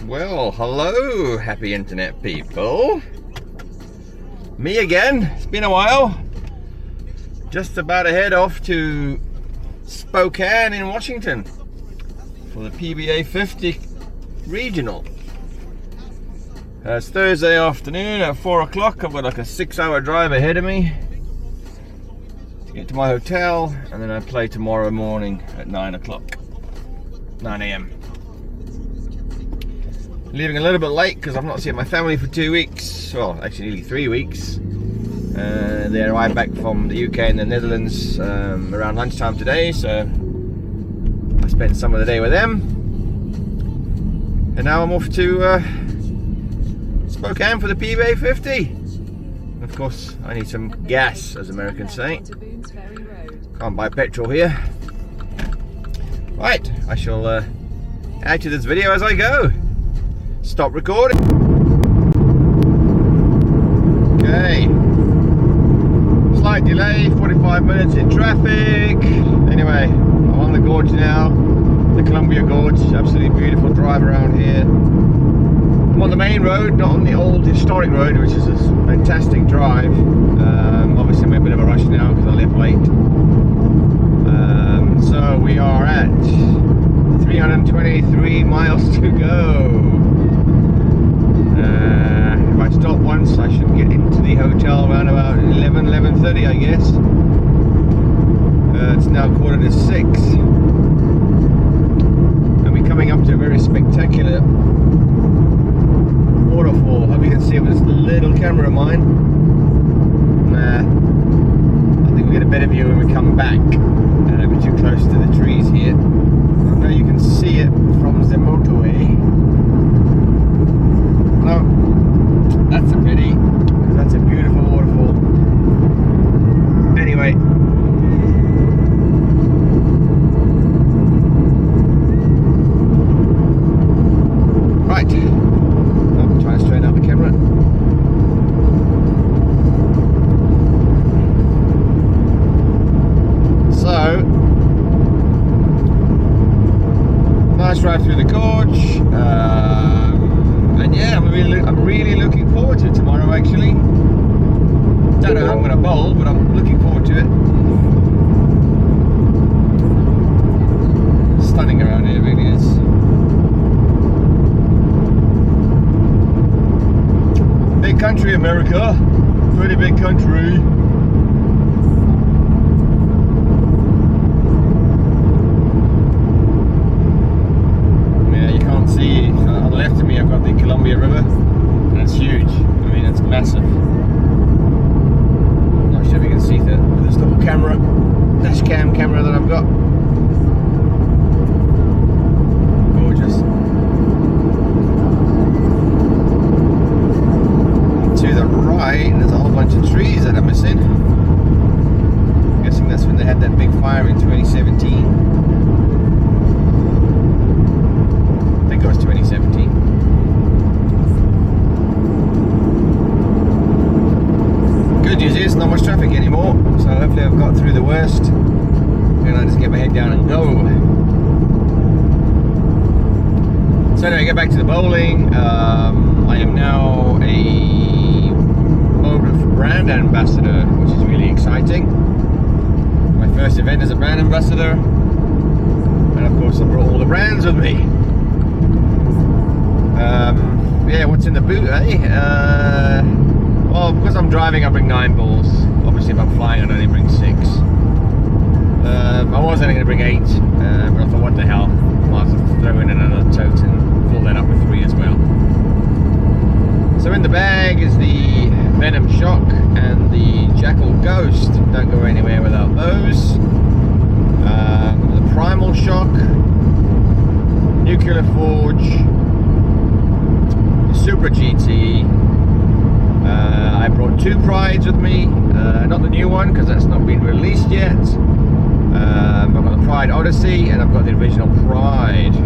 Well, hello, happy internet people. Me again. It's been a while. Just about to head off to Spokane in Washington for the PBA50 regional. It's Thursday afternoon at 4 o'clock. I've got like a 6-hour drive ahead of me to get to my hotel, and then I play tomorrow morning at 9 a.m. Leaving a little bit late because I've not seen my family for 2 weeks, well actually nearly 3 weeks. They arrived back from the UK and the Netherlands around lunchtime today, so I spent some of the day with them, and now I'm off to Spokane for the PBA50. Of course I need some gas, as Americans say. Can't buy petrol here. Right, I shall add to this video as I go. Stop recording. Okay. Slight delay, 45 minutes in traffic. Anyway, I'm on the gorge now. The Columbia Gorge. Absolutely beautiful drive around here. I'm on the main road, not on the old historic road, which is a fantastic drive. Obviously I'm in a bit of a rush now because I left late. So we are at 323 miles to go. If I stop once, I should get into the hotel around about 11:30, I guess. It's now 5:45, and we're coming up to a very spectacular waterfall. Hope you can see it with this little camera of mine. I think we'll get a better view when we come back. We're too close to the trees here. I know you can see it from the motorway. No, that's a pity, because that's a beautiful waterfall. Anyway, right, I'm trying to straighten out the camera. So, nice drive through the gorge. And yeah, I'm really looking forward to it tomorrow, actually. Don't know how I'm going to bowl, but I'm looking forward to it. Stunning around here, it really is. Big country, America. Pretty big country. Yeah, you can't see. On the left of me I've got the Columbia River, and it's huge. I mean, it's massive. Not sure if you can see that with this little camera, dash cam camera that I've got. Gorgeous. To the right, there's a whole bunch of trees that are missing. I'm guessing that's when they had that big fire in 2017. I think it was 2017. Good news is not much traffic anymore, so hopefully I've got through the worst and I just get my head down and go. So anyway, get back to the bowling. I am now a Motive brand ambassador, which is really exciting. My first event as a brand ambassador, and of course I brought all the brands with me. Yeah, what's in the boot, eh? Well, because I'm driving, I bring 9 balls. Obviously, if I'm flying, I'd only bring 6. I was only going to bring 8, but I thought, what the hell? I might as well throw in another tote and fill that up with 3 as well. So in the bag is the Venom Shock and the Jackal Ghost. Don't go anywhere without those. The Primal Shock, Nuclear Forge, Super GT. I brought 2 Prides with me, not the new one because that's not been released yet. I've got the Pride Odyssey and I've got the original Pride.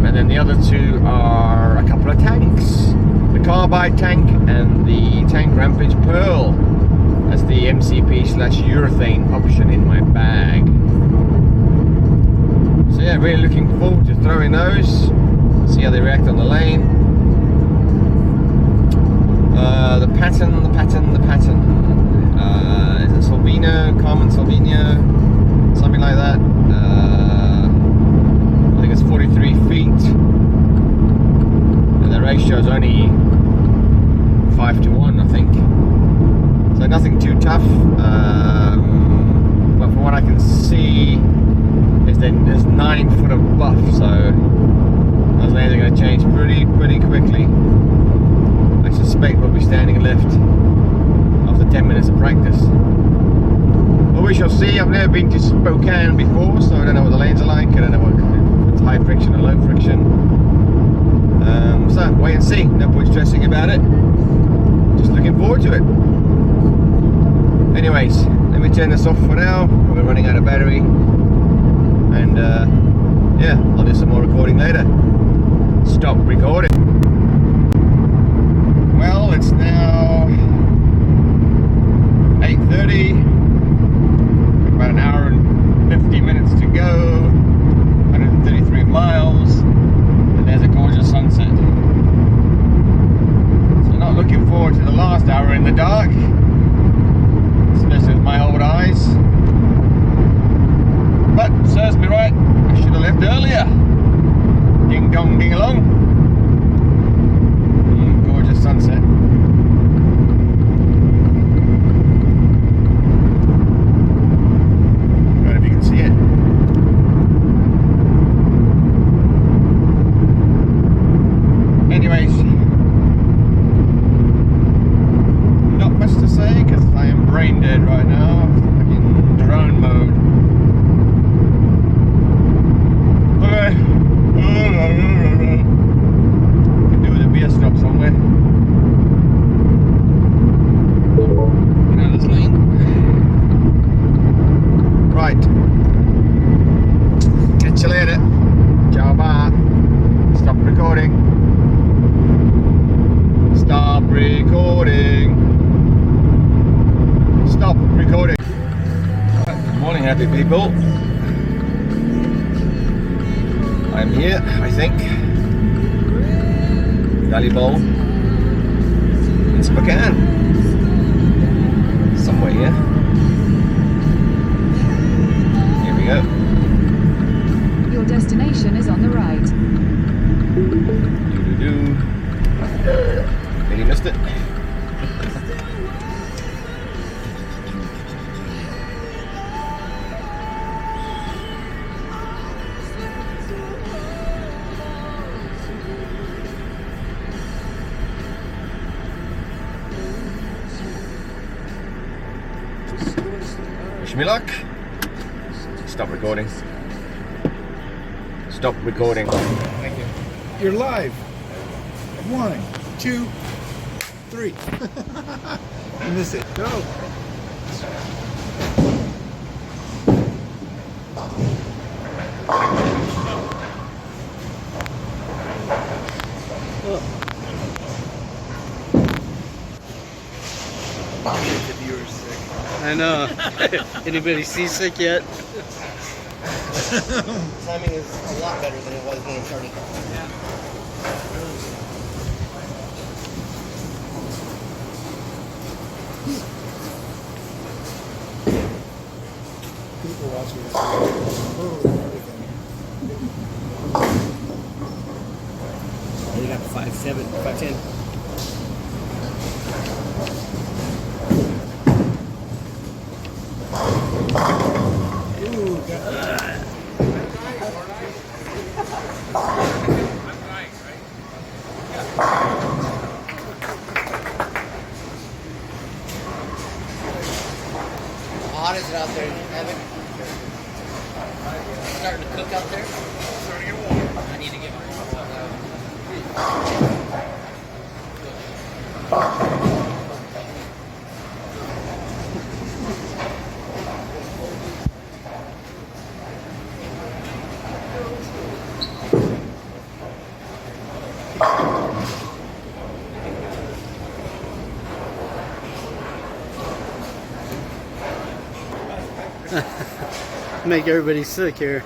And then the other 2 are a couple of tanks. The Carbide tank and the Tank Rampage Pearl as the MCP/urethane option in my bag. So yeah, really looking forward to throwing those. See how they react on the lane. The pattern. Is it Salvino, Carmen Salvino, something like that. I think it's 43 feet. And the ratio is only 5-to-1, I think. So nothing too tough. But from what I can see, there's 9 foot of buff, so those lanes are going to change pretty quickly. I suspect we'll be standing left after 10 minutes of practice. But we shall see. I've never been to Spokane before, so I don't know what the lanes are like. I don't know what it's high friction or low friction. So wait and see. No point stressing about it. Just looking forward to it. Anyways, let me turn this off for now. We're running out of battery. And yeah, I'll do some more recording later. Stop recording. Well, it's now 8:30. About an hour and 50 minutes to go. 133 miles. And there's a gorgeous sunset. So not looking forward to the last hour in the dark. Especially with my old eyes. But serves me right. I should have left earlier. Ding dong, ding along. Gorgeous sunset. I don't know if you can see it. Anyways, not much to say because I am brain dead right now. I'm in drone mode. Okay. Can do with a beer stop somewhere. Get out of this lane. Right. Catch you later. Ciao, bye. Stop recording. Stop recording. Stop recording. Good morning, happy people. I'm here, I think. Valley Bowl in Spokane. Somewhere here. Here we go. Your destination is on the right. Doo-doo-doo. Nearly missed it. Wish me luck. Stop recording. Stop recording. Thank you. You're live. 1, 2, 3. You miss it. Go. I know. Anybody seasick yet? Timing is a lot better than it was when it started. People watching this. Oh, everything. You got the 5'7", 5'10". Ooh, got How hot is it out there, Evan? Starting to cook out there? Starting to get warm. I need to get Make everybody sick here.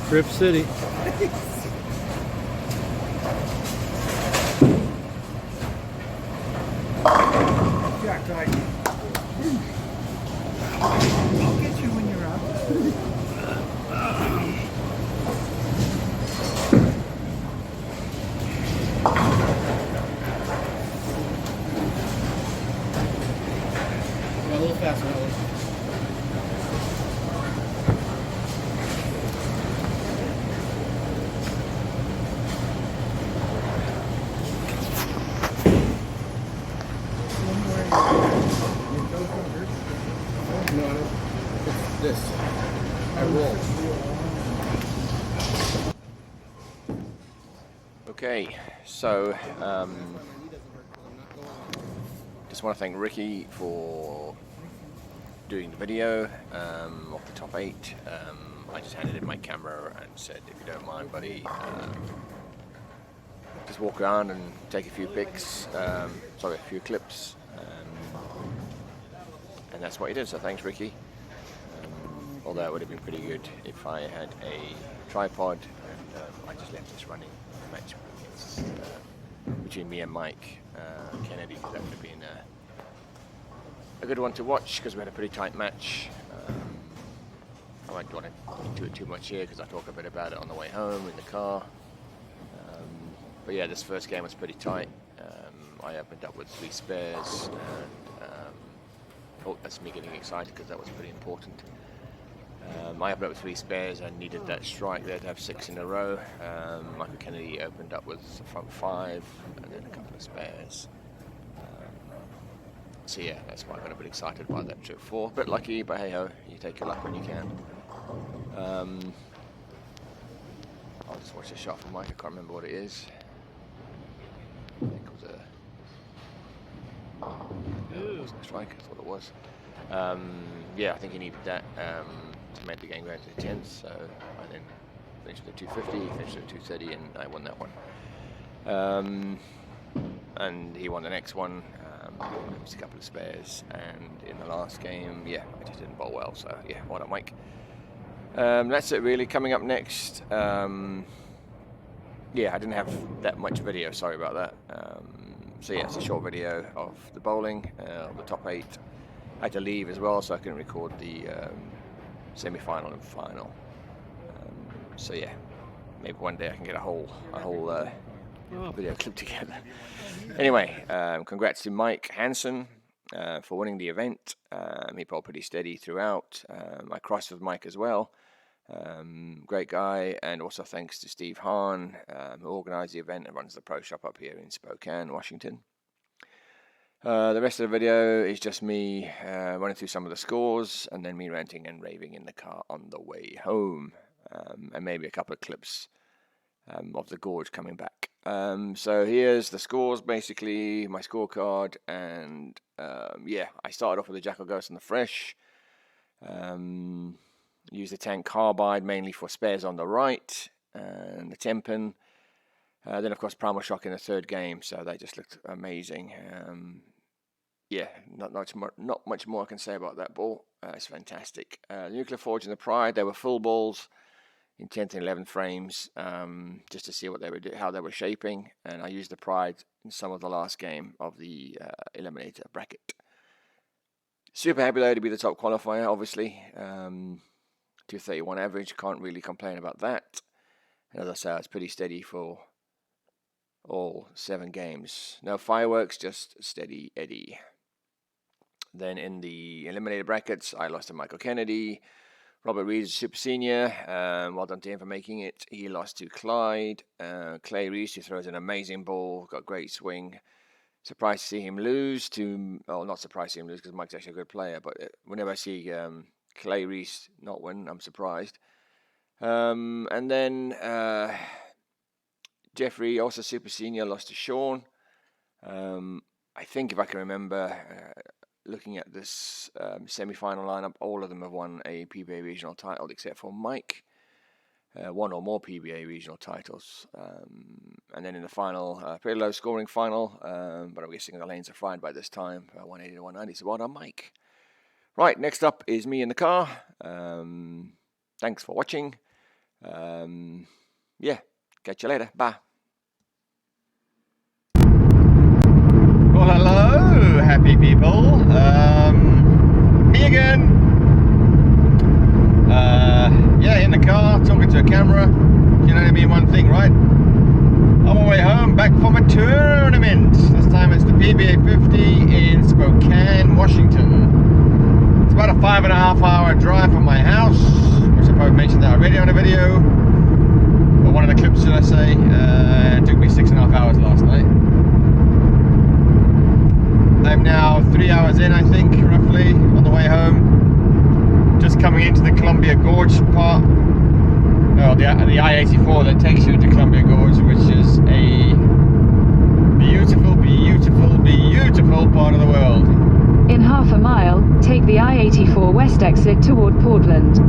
Rip City. Jack, I'll get you when you're out. Yeah, a little faster. Ellen. This. I roll. Okay, so just want to thank Ricky for doing the video of the top 8. I just handed in my camera and said, if you don't mind, buddy, just walk around and take a few pics, a few clips, and that's what he did. So thanks, Ricky. Although it would have been pretty good if I had a tripod, and I just left this running match between me and Mike Kennedy, because that would have been a good one to watch, because we had a pretty tight match. I won't want to do it too much here because I talk a bit about it on the way home in the car. But yeah, this first game was pretty tight. I opened up with 3 spares, and oh, that's me getting excited because that was pretty important. I opened up with 3 spares and needed that strike there to have 6 in a row. Michael Kennedy opened up with the front 5 and then a couple of spares. So yeah, that's why I got a bit excited by that trip 4. A bit lucky, but hey ho, you take your luck when you can. I'll just watch a shot from Mike, I can't remember what it is. I think it was no, it wasn't a strike, that's what it was. Yeah, I think he needed that to make the game go into the 10th, so I then finished with a 250, finished with a 230, and I won that one. And he won the next one, just a couple of spares, and in the last game, yeah, I just didn't bowl well, so yeah, well done, Mike. That's it really. Coming up next, yeah, I didn't have that much video, sorry about that. So yeah, it's a short video of the bowling, the top 8. I had to leave as well, so I couldn't record the semi-final and final. So yeah, maybe one day I can get a whole video clip together. Anyway, congrats to Mike Hansen for winning the event. He bowled pretty steady throughout. I crossed with Mike as well. Great guy, and also thanks to Steve Hahn, who organised the event and runs the pro shop up here in Spokane, Washington. The rest of the video is just me running through some of the scores, and then me ranting and raving in the car on the way home, and maybe a couple of clips of the gorge coming back. So here's the scores, basically, my scorecard, and yeah, I started off with the Jackal Ghost and the Fresh. Used the Tank Carbide mainly for spares on the right, and the Tempen. Then, of course, Primal Shock in the 3rd game, so they just looked amazing. Yeah, not much more I can say about that ball. It's fantastic. The Nuclear Forge and the Pride, they were full balls in 10th and 11th frames, just to see what they were how they were shaping. And I used the Pride in some of the last game of the Eliminator bracket. Super happy though to be the top qualifier, obviously. 231 average, can't really complain about that. And as I say, it's pretty steady for all 7 games. No fireworks, just steady Eddie. Then in the eliminated brackets, I lost to Michael Kennedy. Robert Rees, super senior. Well done to him for making it. He lost to Clyde. Clay Rees, who throws an amazing ball, got great swing. Surprised to see him lose to, well, not surprised to see him lose because Mike's actually a good player, but whenever I see Clay Rees not win, I'm surprised. And then Jeffrey, also super senior, lost to Sean. I think if I can remember, looking at this semi-final lineup, all of them have won a PBA regional title except for Mike. 1 or more PBA regional titles. And then in the final, pretty low scoring final, but I'm guessing the lanes are fried by this time, 180 to 190, so well done, Mike. Right, next up is me in the car. Thanks for watching. Yeah, catch you later. Bye. Well, hello, happy people. Me again. Yeah, in the car, talking to a camera. You know what I mean? One thing, right? On my way home, back from a tournament. This time it's the PBA50 in Spokane, Washington. It's about a 5.5 hour drive from my house, which I probably mentioned that already on a video. Or one of the clips, should I say. It took me 6.5 hours last night. I'm now 3 hours in, I think, roughly, on the way home. Just coming into the Columbia Gorge part. No, the I-84 that takes you to Columbia Gorge, which is a beautiful, beautiful, beautiful part of the world. In half a mile, take the I-84 west exit toward Portland.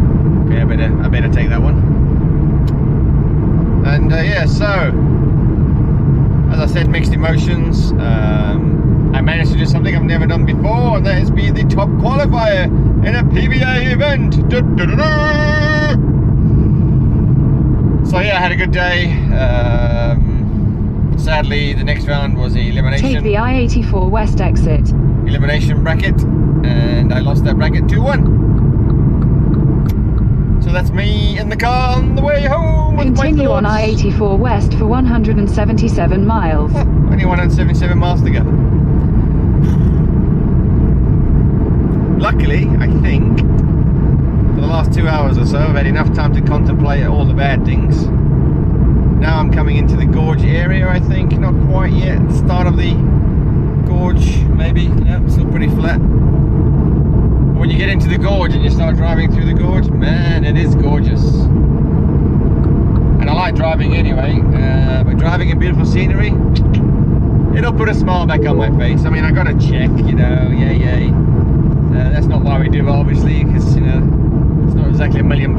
Okay, I better take that one. And yeah, so as I said, mixed emotions. I managed to do something I've never done before, and that is be the top qualifier in a PBA event. So yeah, I had a good day. Sadly, the next round was the elimination. Take the I-84 west exit. Elimination bracket, and I lost that bracket 2-1. So that's me in the car on the way home. Continue on I-84 west for 177 miles. Only 177 miles to go. Luckily, I think, for the last 2 hours or so, I've had enough time to contemplate all the bad things. Now I'm coming into the gorge area, I think. Not quite yet. Start of the gorge, maybe. Yeah, still pretty flat. When you get into the gorge and you start driving through the gorge, man, it is gorgeous. And I like driving anyway, but driving in beautiful scenery, it'll put a smile back on my face. I mean, I gotta check, you know, yay. That's not why we do it, obviously, because, you know, it's not exactly $1 million.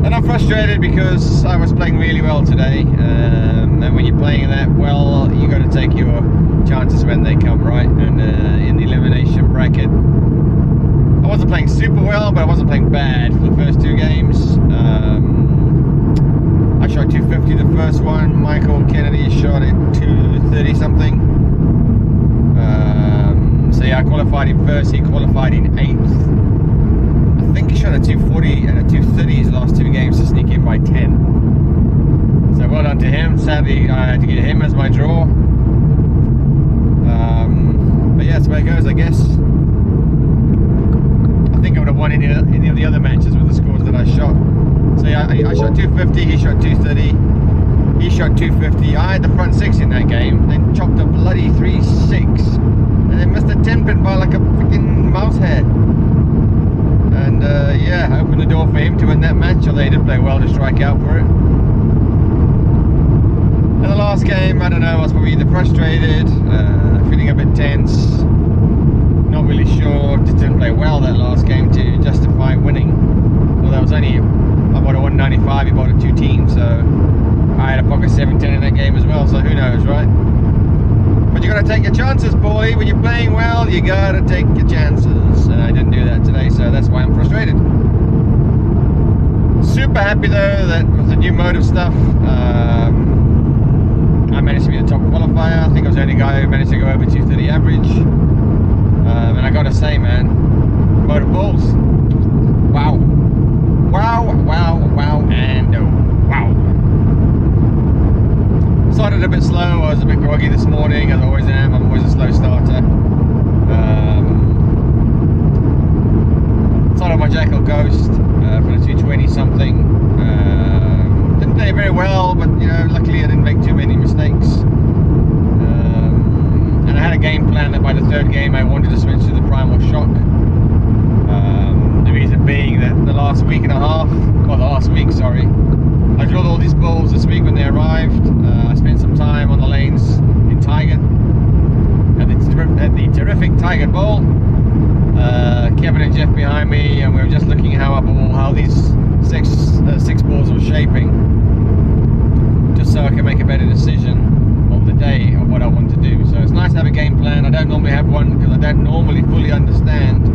And I'm frustrated because I was playing really well today, and when you're playing that well, you got to take your chances when they come, right? And in the elimination bracket, I wasn't playing super well, but I wasn't playing bad for the first 2 games. I shot 250 the first one. Michael Kennedy shot at 230 something. So yeah, I qualified in first. He qualified in 8th. I think he shot a 240 and a 230 his last 2 games to sneak in by 10. So well done to him. Sadly, I had to get him as my draw. But yeah, that's the way it goes, I guess. I think I would have won any of the other matches with the scores that I shot. So yeah, I shot 250, he shot 230, he shot 250. I had the front 6 in that game, then chopped a bloody 3-6, and then missed a 10-pin by like a freaking mouse head. And yeah, opened the door for him to win that match, although he did play well to strike out for it. And the last game, I don't know, I was probably either frustrated, feeling a bit tense, not really sure, just didn't play well that last game to justify winning. Well, that was only, I bought a 195, he bought a 2 team, so I had a pocket 710 in that game as well, so who knows, right? But you gotta take your chances, boy. When you're playing well, you gotta take your chances, and I didn't do that today, so that's why I'm frustrated. Super happy though that with the new motive stuff, I managed to be the top qualifier. I think I was the only guy who managed to go over 230 average. And I gotta say, man, motive balls, wow. Wow, and wow. Started a bit slow, I was a bit groggy this morning, as I always am. I'm always a slow starter. Started my Jackal Ghost for the 220 something. Didn't play very well, but you know, luckily I didn't make too many mistakes. And I had a game plan that by the 3rd game I wanted to switch to the Primal Shock. The reason being that the last week, sorry, I drilled all these balls this week when they arrived. I spent some time on the lanes in Tiger, at the terrific Tiger Bowl. Kevin and Jeff behind me, and we were just looking how these six balls were shaping, just so I can make a better decision on the day of what I want to do. So it's nice to have a game plan. I don't normally have one because I don't normally fully understand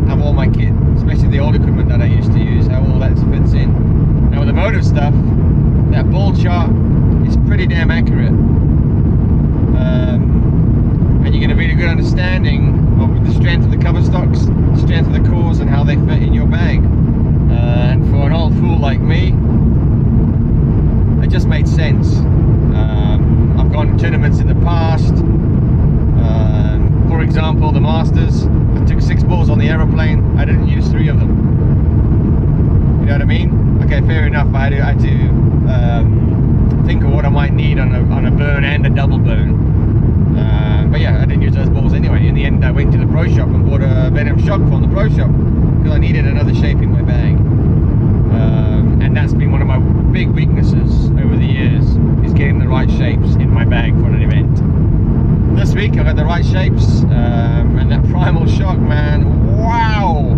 how all my kit, especially the old equipment that I use understanding of the strength of the cover stocks, strength of the cores, and how they fit in your bag. And for an old fool like me, it just made sense. I've gone to tournaments in the past. For example, the Masters. I took 6 balls on the aeroplane. I didn't use 3 of them. You know what I mean? Okay, fair enough. I had to think of what I might need on a burn and a double burn. But yeah, I didn't use those balls anyway. In the end, I went to the pro shop and bought a Venom Shock from the pro shop because I needed another shape in my bag. And that's been one of my big weaknesses over the years, is getting the right shapes in my bag for an event. This week I've got the right shapes, and that Primal Shock, man, wow!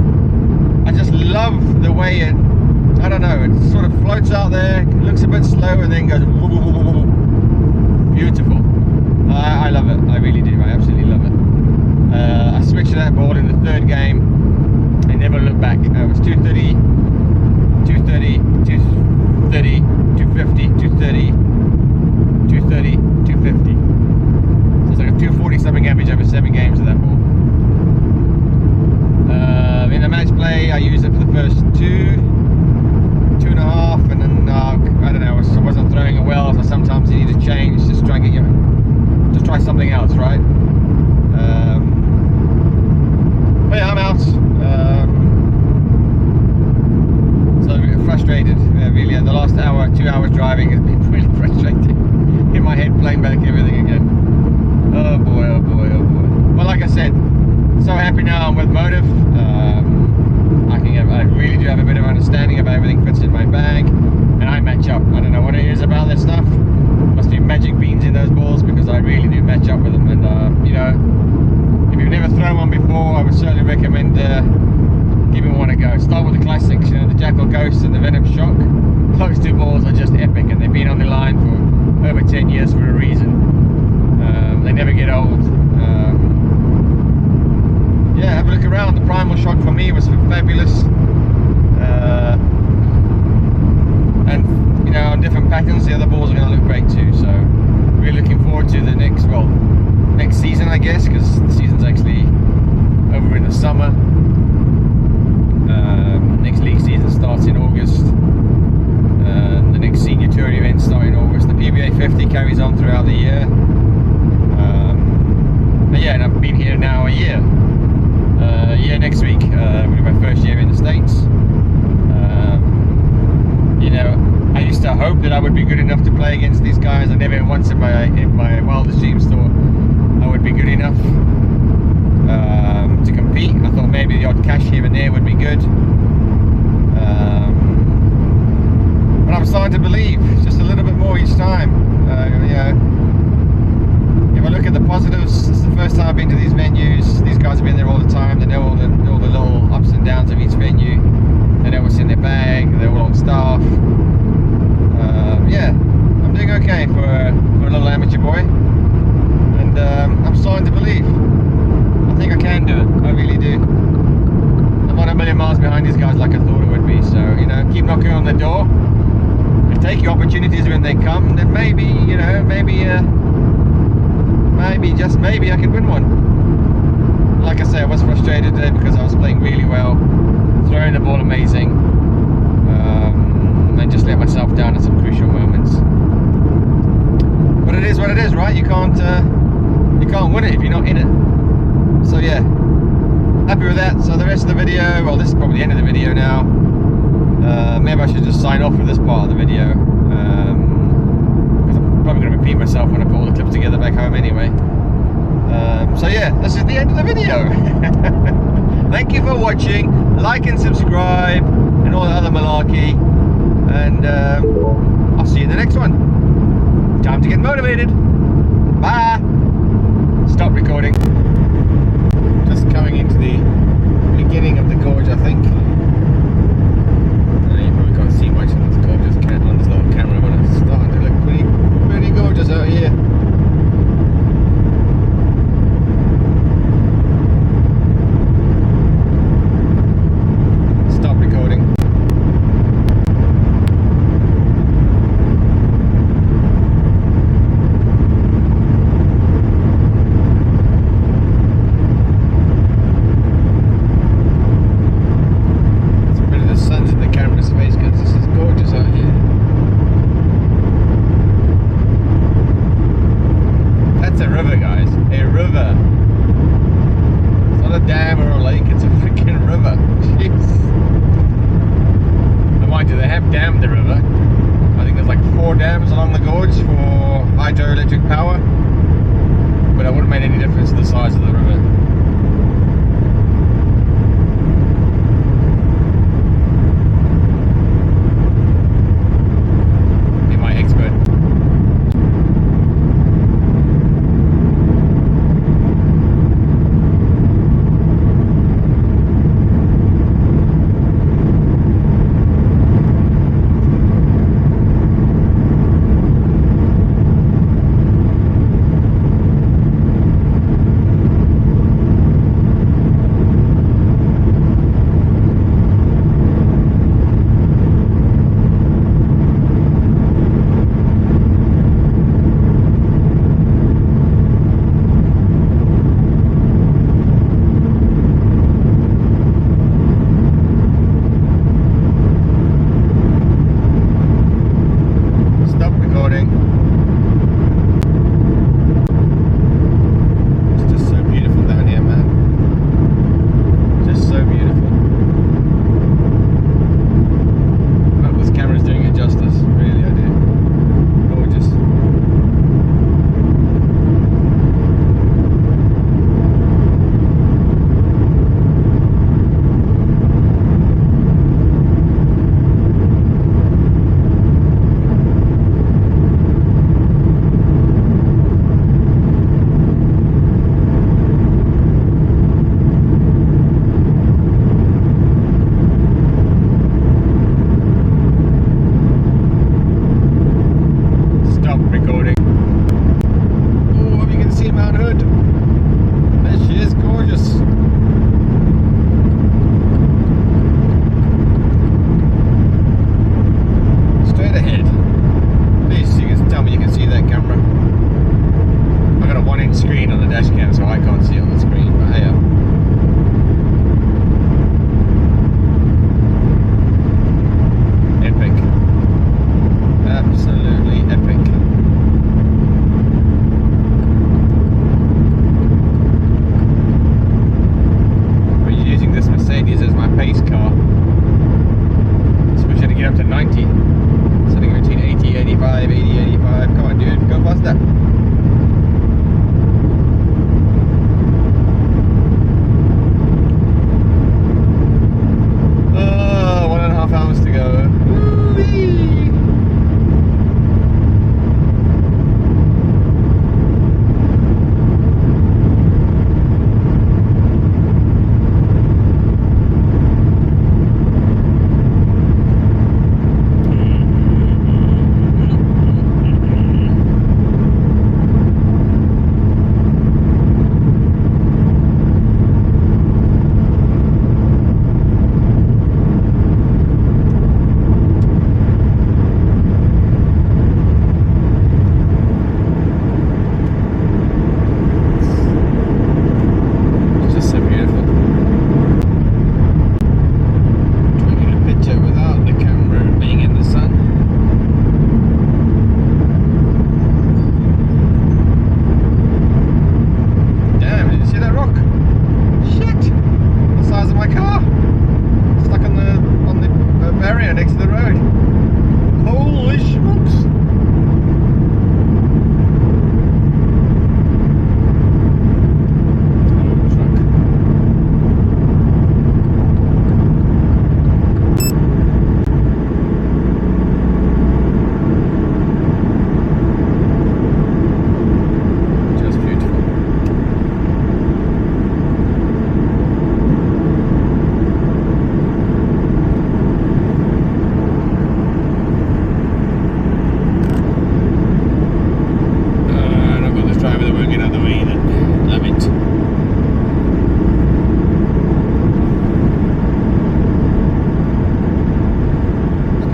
I just love the way it, I don't know, it sort of floats out there, looks a bit slow and then goes woo, woo, woo, woo, woo. Beautiful. I love it, I really do, I absolutely love it. I switched to that board in the 3rd game and never looked back. It was 230, 230, 230, 250, 230, 230, 250. So it's like a 240 something average over 7 games of that ball. In the match play, I used it for the first 2.5, and then I don't know, I wasn't throwing it well, so sometimes you need to change, just try something else, right? But yeah, I'm out. So frustrated, really. The last 2 hours driving has been really frustrating. In my head, playing back everything again. Oh boy, oh boy, oh boy. Well, like I said, so happy now I'm with Motive. I really do have a bit of understanding of how everything fits in my bag, and I match up. I don't know what it is about this stuff. Must be magic beans in those balls, because I really do match up with them. And you know, if you've never thrown one before, I would certainly recommend giving one a go. Start with the classics, you know, the Jackal Ghost and the Venom Shock. Those 2 balls are just epic, and they've been on the line for over 10 years for a reason. They never get old. Yeah, have a look around. The Primal Shock for me was fabulous. And you know, on different patterns, the other balls are going to look great too. So really looking forward to the next season, I guess, because the season's actually over in the summer. Next league season starts in August. The next senior tour events start in August. The PBA50 carries on throughout the year. But yeah, and I've been here now a year. Next week will be my first year in the States. You know, I used to hope that I would be good enough to play against these guys. I never once in my wildest dreams thought I would be good enough to compete. I thought maybe the odd cash here and there would be good. But I'm starting to believe just a little bit more each time. You know, if I look at the positives, it's the first time I've been to these venues. These guys have been there all the time. They know all the little ups and downs of each venue. They know what's in their bag. They're all on staff. Yeah, I'm doing okay for a little amateur boy, and I'm starting to believe. I think I can do it. I really do. I'm not a million miles behind these guys like I thought it would be. So you know, keep knocking on the door and take your opportunities when they come. Then maybe, you know, maybe just maybe I can win one. Like I say, I was frustrated today because I was playing really well, throwing the ball amazing, and just let myself down at some crucial moments. But it is what it is, right? You can't win it if you're not in it. So yeah, happy with that. So the rest of the video, well, this is probably the end of the video now. Maybe I should just sign off with this part of the video, because I'm probably going to repeat myself when I put all the clips together back home anyway. So yeah, this is the end of the video. Thank you for watching. Like and subscribe and all the other malarkey, and I'll see you in the next one. Time to get motivated. Bye. Stop recording. Just coming into the beginning of the gorge, I think. You probably can't see much of this gorgeous on this little camera, but it's starting to look pretty gorgeous out here.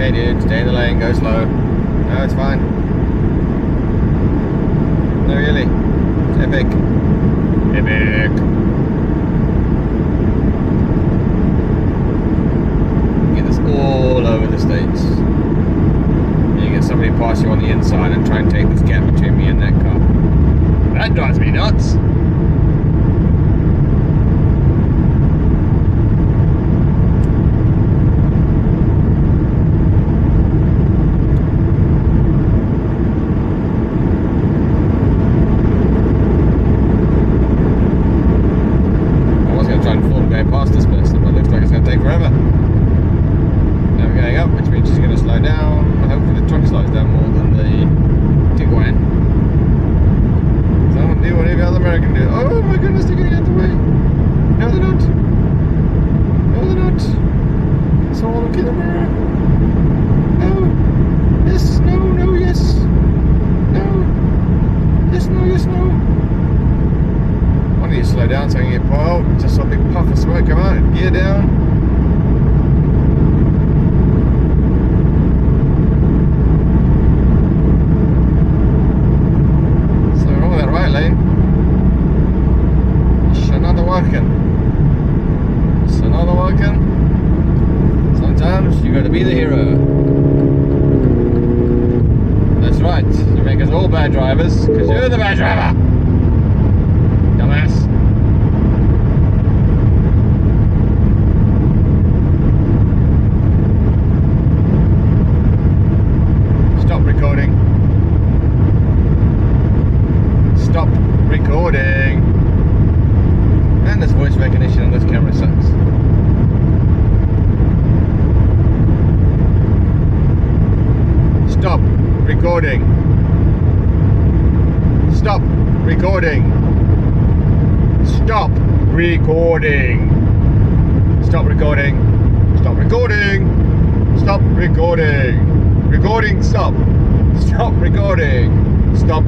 Okay, dude, stay in the lane, go slow. No, it's fine. No, really. It's epic. Epic. Get this all over the States. You get somebody pass you on the inside and try and take this gap between me and that car. That drives me nuts. Past this person, but it looks like it's going to take forever. Now we're going up, which means she's going to slow down. Hopefully the truck slows down more than the Tiguan. Someone do what every other American do. Oh my goodness, they're getting out of the way. No, they're not. No, they're not. So I'll look in the mirror. No. Yes, no, no, yes. No. Yes, no, yes, no. I need to slow down so I can get piled. Just saw a big puff of smoke come out. Gear down. Something wrong with that right lane. It's not working. It's not working. Sometimes you gotta be the hero. That's right. You make us all bad drivers because you're the bad driver. Dumbass. Stop recording. Stop recording. And this voice recognition on this camera sucks. Stop recording. Stop recording. Stop recording. Stop recording. Stop recording. Stop recording. Recording stop. Stop recording. Stop